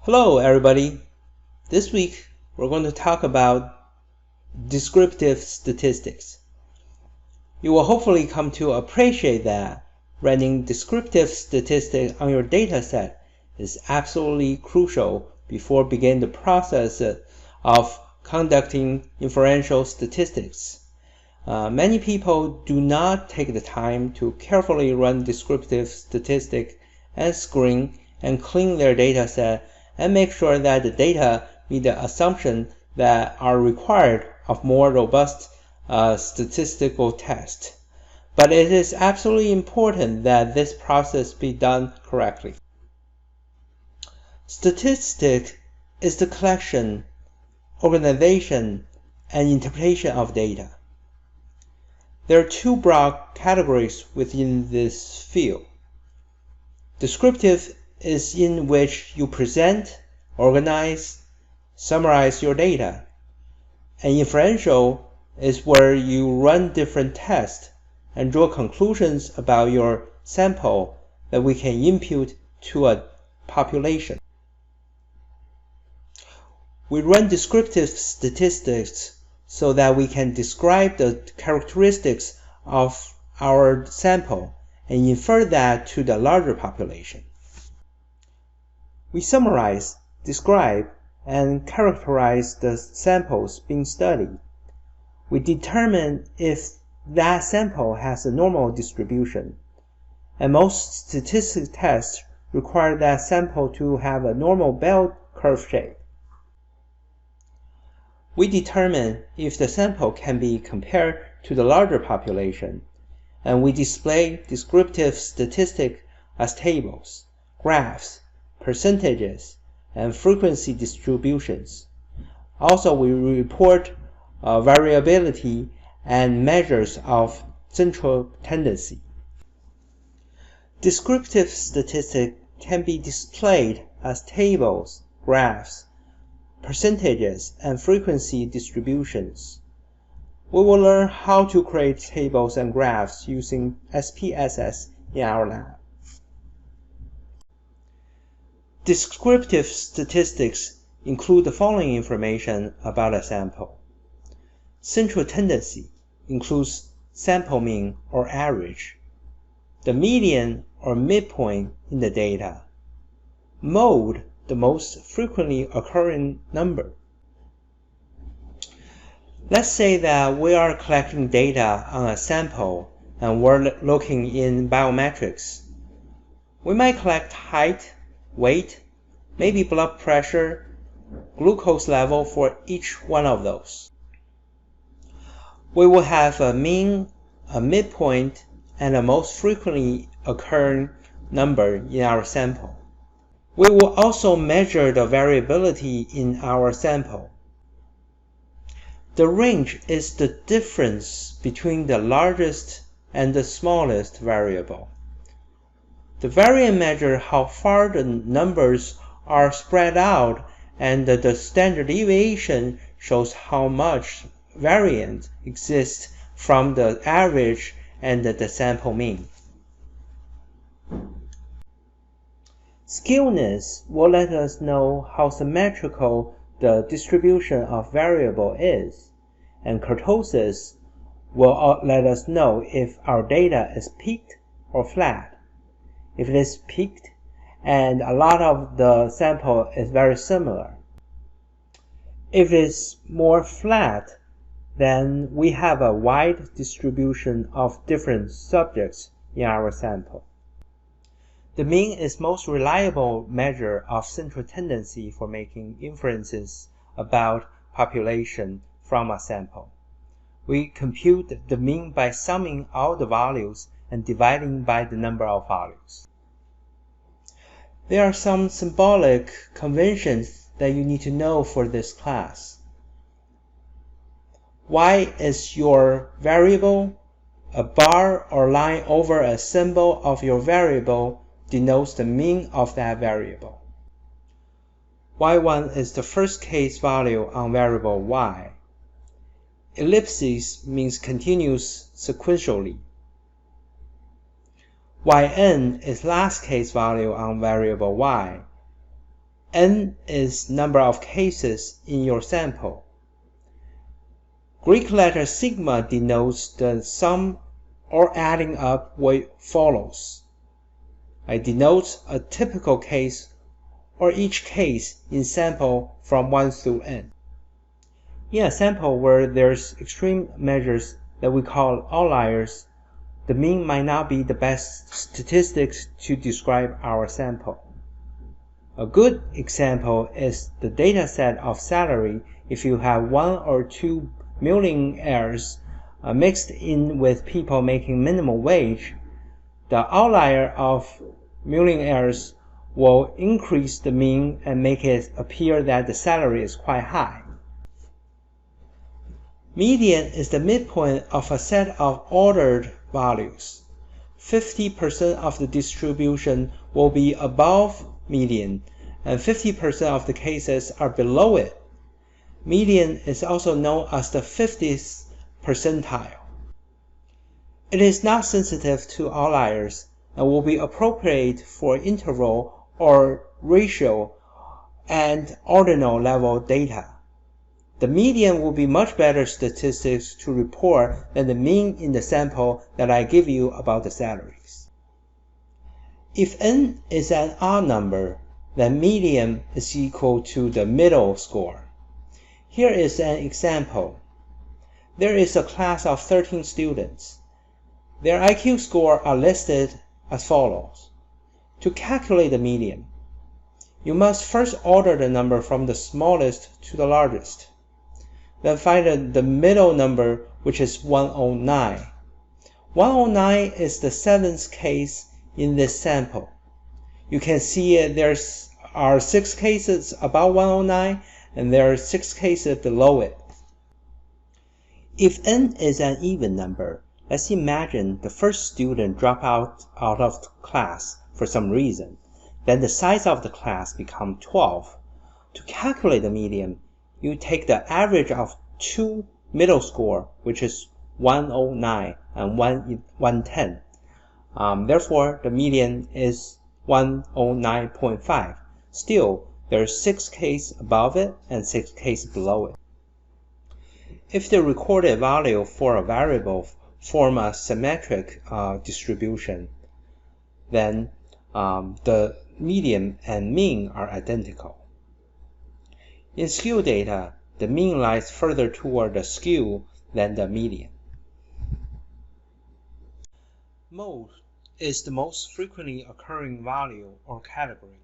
Hello everybody. This week we're going to talk about descriptive statistics. You will hopefully come to appreciate that running descriptive statistics on your dataset is absolutely crucial before beginning the process of conducting inferential statistics. Many people do not take the time to carefully run descriptive statistics and screen and clean their dataset and make sure that the data meet the assumptions that are required of more robust statistical tests. But it is absolutely important that this process be done correctly. Statistics is the collection, organization, and interpretation of data. There are two broad categories within this field. Descriptive is in which you present, organize, summarize your data. And inferential is where you run different tests and draw conclusions about your sample that we can impute to a population. We run descriptive statistics so that we can describe the characteristics of our sample and infer that to the larger population. We summarize, describe, and characterize the samples being studied. We determine if that sample has a normal distribution, and most statistical tests require that sample to have a normal bell curve shape. We determine if the sample can be compared to the larger population, and we display descriptive statistics as tables, graphs, percentages, and frequency distributions. Also, we report variability and measures of central tendency. Descriptive statistics can be displayed as tables, graphs, percentages, and frequency distributions. We will learn how to create tables and graphs using SPSS in our lab. Descriptive statistics include the following information about a sample. Central tendency includes sample mean or average, the median or midpoint in the data, mode, the most frequently occurring number. Let's say that we are collecting data on a sample and we're looking in biometrics. We might collect height, weight, maybe blood pressure, glucose level for each one of those. We will have a mean, a midpoint, and a most frequently occurring number in our sample. We will also measure the variability in our sample. The range is the difference between the largest and the smallest variable. The variance measures how far the numbers are spread out, and the standard deviation shows how much variance exists from the average and the sample mean. Skewness will let us know how symmetrical the distribution of variable is, and kurtosis will let us know if our data is peaked or flat. If it is peaked and a lot of the sample is very similar. If it is more flat, then we have a wide distribution of different subjects in our sample. The mean is most reliable measure of central tendency for making inferences about population from a sample. We compute the mean by summing all the values and dividing by the number of values. There are some symbolic conventions that you need to know for this class. Y is your variable. A bar or line over a symbol of your variable denotes the mean of that variable. Y1 is the first case value on variable y. Ellipses means continues sequentially. Yn is last case value on variable y. N is number of cases in your sample. Greek letter sigma denotes the sum or adding up what follows. It denotes a typical case or each case in sample from 1 through n. In a sample where there's extreme measures that we call outliers, the mean might not be the best statistics to describe our sample. A good example is the data set of salary. If you have 1 or 2 millionaires mixed in with people making minimum wage, the outlier of millionaires will increase the mean and make it appear that the salary is quite high. Median is the midpoint of a set of ordered values. 50% of the distribution will be above median, and 50% of the cases are below it. Median is also known as the 50th percentile. It is not sensitive to outliers and will be appropriate for interval or ratio and ordinal level data. The median will be much better statistics to report than the mean in the sample that I give you about the salaries. If n is an odd number, then median is equal to the middle score. Here is an example. There is a class of 13 students. Their IQ scores are listed as follows. To calculate the median, you must first order the number from the smallest to the largest. Then find the middle number, which is 109. 109 is the 7th case in this sample. You can see there are 6 cases above 109 and there are 6 cases below it. If n is an even number, let's imagine the first student dropped out of class for some reason. Then the size of the class becomes 12. To calculate the median, you take the average of 2 middle score, which is 109 and 110. Therefore, the median is 109.5. Still, there are 6 cases above it and 6 cases below it. If the recorded value for a variable form a symmetric distribution, then the median and mean are identical. In skew data, the mean lies further toward the skew than the median. Mode is the most frequently occurring value or category.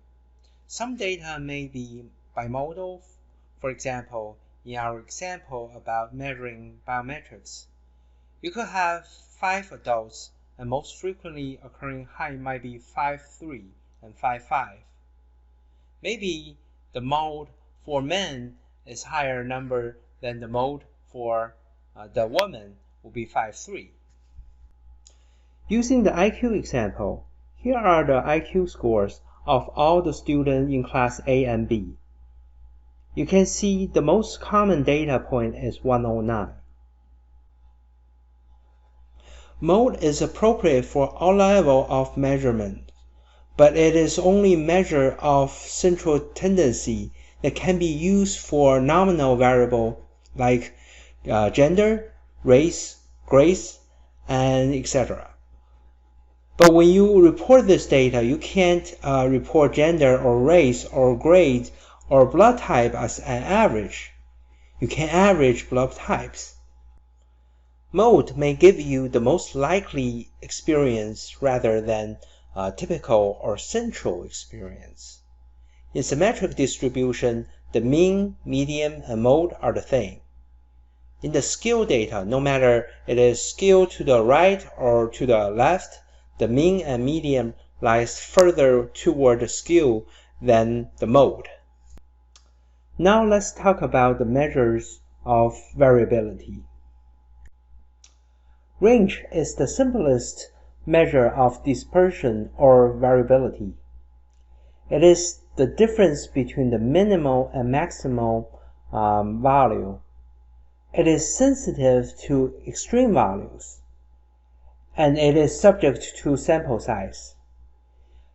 Some data may be bimodal. For example, in our example about measuring biometrics, you could have 5 adults and most frequently occurring height might be 5'3" and 5'5". Maybe the mode for men is higher number than the mode for the woman will be 5'3". Using the IQ example, here are the IQ scores of all the students in class A and B. You can see the most common data point is 109. Mode is appropriate for all levels of measurement, but it is only measure of central tendency that can be used for nominal variable like gender, race, grades, and etc. But when you report this data, you can't report gender or race or grade or blood type as an average. You can average blood types. Mode may give you the most likely experience rather than typical or central experience. In symmetric distribution, the mean, median, and mode are the same. In the skew data, no matter it is skewed to the right or to the left, the mean and median lies further toward the skew than the mode. Now let's talk about the measures of variability. Range is the simplest measure of dispersion or variability. It is the difference between the minimal and maximal value. It is sensitive to extreme values, and it is subject to sample size.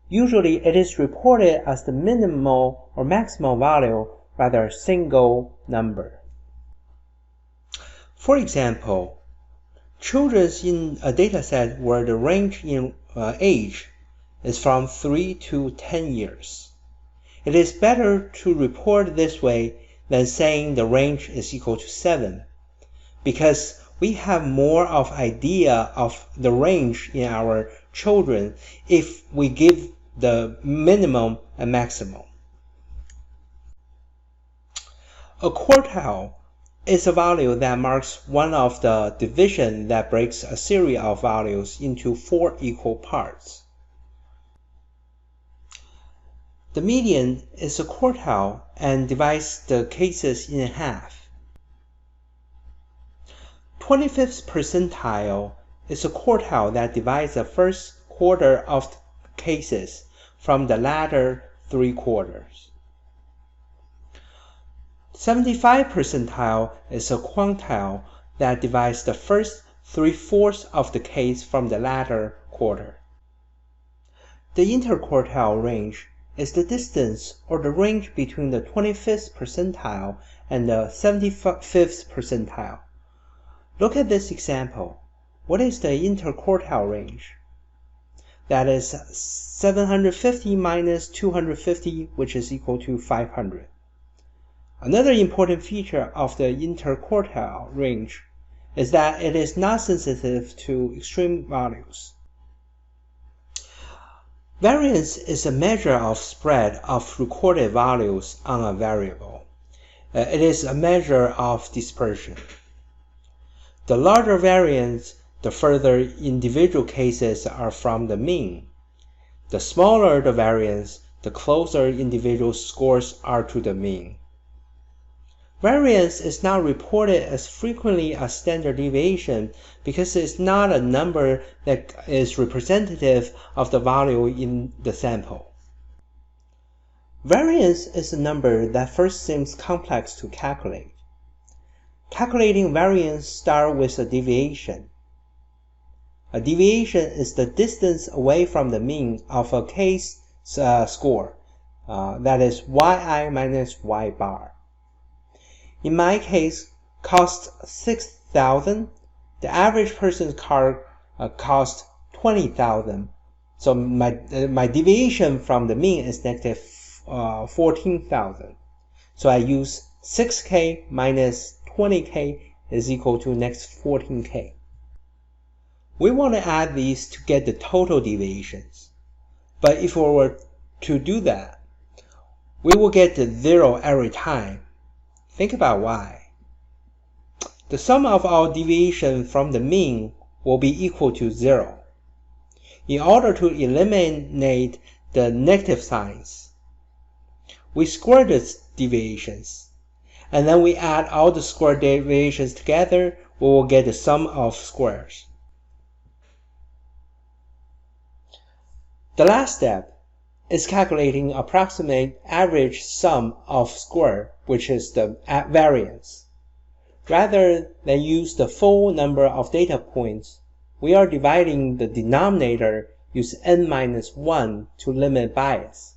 Usually it is reported as the minimal or maximal value rather a single number. For example, children in a dataset where the range in age is from 3 to 10 years. It is better to report this way than saying the range is equal to 7, because we have more of idea of the range in our children if we give the minimum and maximum. A quartile is a value that marks one of the division that breaks a series of values into 4 equal parts. The median is a quartile and divides the cases in half. 25th percentile is a quartile that divides the first quarter of the cases from the latter 3 quarters. 75th percentile is a quantile that divides the first 3/4 of the case from the latter quarter. The interquartile range is the distance or the range between the 25th percentile and the 75th percentile. Look at this example. What is the interquartile range? That is 750 minus 250, which is equal to 500. Another important feature of the interquartile range is that it is not sensitive to extreme values. Variance is a measure of spread of recorded values on a variable. It is a measure of dispersion. The larger variance, the further individual cases are from the mean. The smaller the variance, the closer individual scores are to the mean. Variance is not reported as frequently as standard deviation because it is not a number that is representative of the value in the sample. Variance is a number that first seems complex to calculate. Calculating variance starts with a deviation. A deviation is the distance away from the mean of a case score, that is yi minus y bar. In my case, cost 6,000. The average person's car cost 20,000. So my deviation from the mean is negative 14,000. So I use 6K minus 20K is equal to next 14K. We want to add these to get the total deviations. But if we were to do that, we will get the 0 every time. Think about why. The sum of our deviation from the mean will be equal to 0. In order to eliminate the negative signs, we square the deviations, and then we add all the square deviations together, we will get the sum of squares. The last step is calculating approximate average sum of square, which is the variance. Rather than use the full number of data points, we are dividing the denominator, use n minus 1 to limit bias.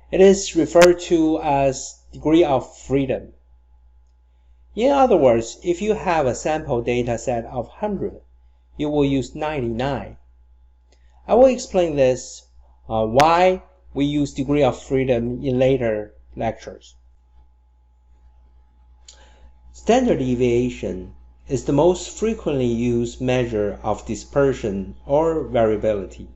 It is referred to as degree of freedom. In other words, if you have a sample data set of 100, you will use 99. I will explain this why we use degree of freedom in later lectures. Standard deviation is the most frequently used measure of dispersion or variability.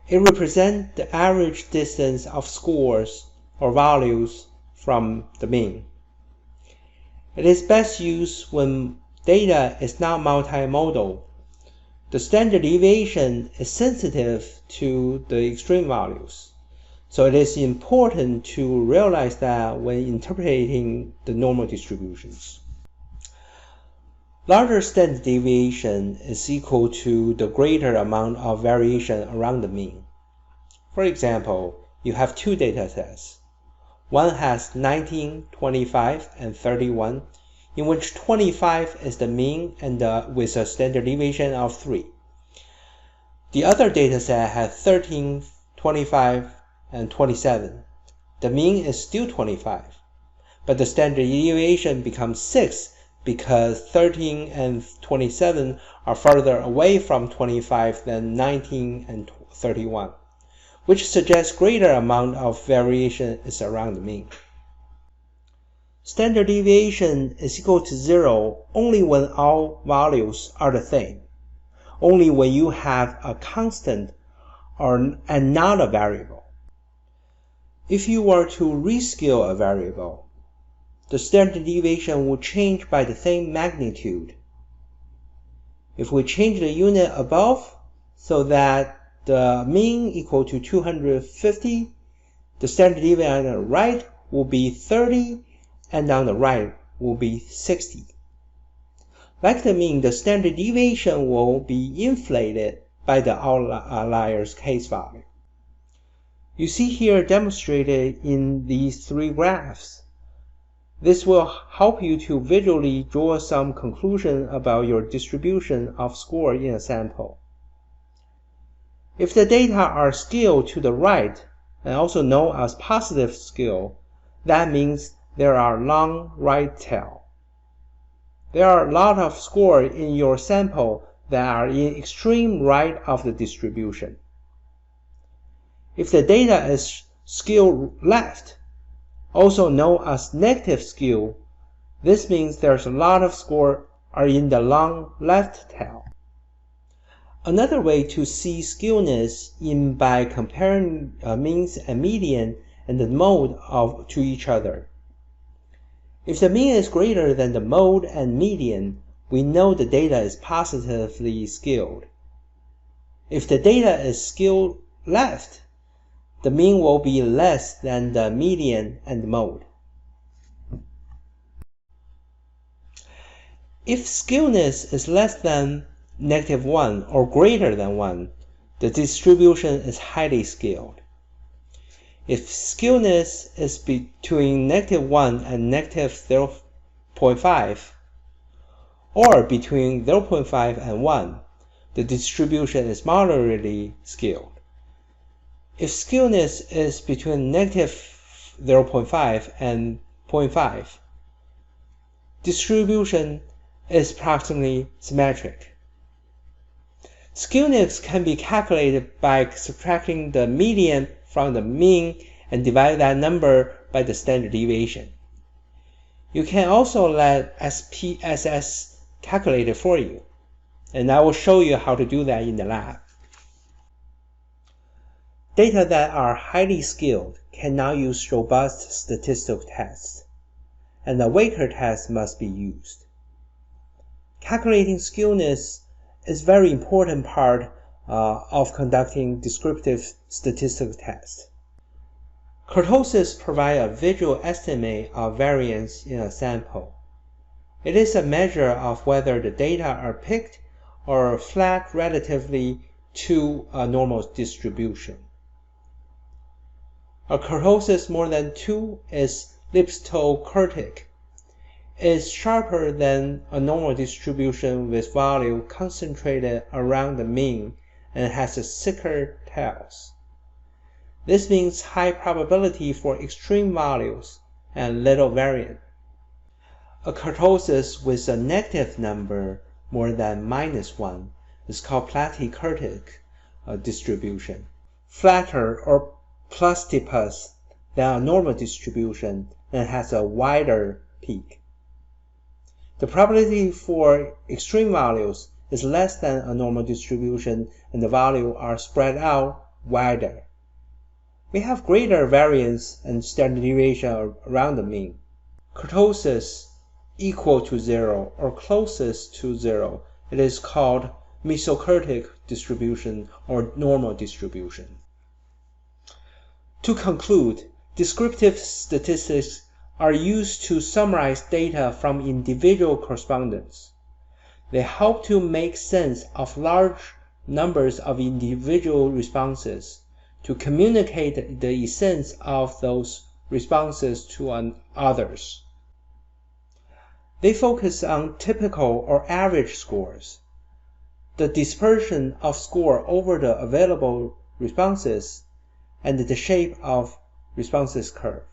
It represents the average distance of scores or values from the mean. It is best used when data is not multimodal. The standard deviation is sensitive to the extreme values, so it is important to realize that when interpreting the normal distributions. Larger standard deviation is equal to the greater amount of variation around the mean. For example, you have two data sets. One has 19, 25, and 31, in which 25 is the mean and with a standard deviation of 3. The other dataset had 13, 25, and 27. The mean is still 25, but the standard deviation becomes 6 because 13 and 27 are further away from 25 than 19 and 31, which suggests greater amount of variation is around the mean. Standard deviation is equal to 0 only when all values are the same, only when you have a constant and not a variable. If you were to rescale a variable, the standard deviation will change by the same magnitude. If we change the unit above so that the mean equal to 250, the standard deviation on the right will be 30 and on the right will be 60. Like the mean, the standard deviation will be inflated by the outlier's case value. You see here demonstrated in these three graphs. This will help you to visually draw some conclusion about your distribution of score in a sample. If the data are scaled to the right, and also known as positive scale, that means there are long right tail. There are a lot of scores in your sample that are in extreme right of the distribution. If the data is scaled left, also known as negative skew, this means there's a lot of scores are in the long left tail. Another way to see skewness is by comparing means and median and the mode to each other. If the mean is greater than the mode and median, we know the data is positively scaled. If the data is scaled left, the mean will be less than the median and the mode. If skewness is less than -1 or greater than 1, the distribution is highly scaled. If skewness is between -1 and -0.5, or between 0.5 and 1, the distribution is moderately scaled. If skewness is between -0.5 and 0.5, distribution is approximately symmetric. Skewness can be calculated by subtracting the median from the mean and divide that number by the standard deviation. You can also let SPSS calculate it for you, and I will show you how to do that in the lab. Data that are highly scaled cannot use robust statistical tests, and a weaker test must be used. Calculating skewness is a very important part of conducting descriptive statistical tests. Kurtosis provides a visual estimate of variance in a sample. It is a measure of whether the data are picked or flat relatively to a normal distribution. A kurtosis more than 2 is liptokurtic. It is sharper than a normal distribution with value concentrated around the mean and has thicker tails. This means high probability for extreme values and little variance. A kurtosis with a negative number more than -1 is called platykurtic distribution. Flatter or platypus than a normal distribution and has a wider peak. The probability for extreme values is less than a normal distribution and the values are spread out wider. We have greater variance and standard deviation around the mean. Kurtosis equal to 0 or closest to 0, it is called mesokurtic distribution or normal distribution. To conclude, descriptive statistics are used to summarize data from individual correspondence. They help to make sense of large numbers of individual responses, to communicate the essence of those responses to others. They focus on typical or average scores. the dispersion of score over the available responses, and the shape of responses curve.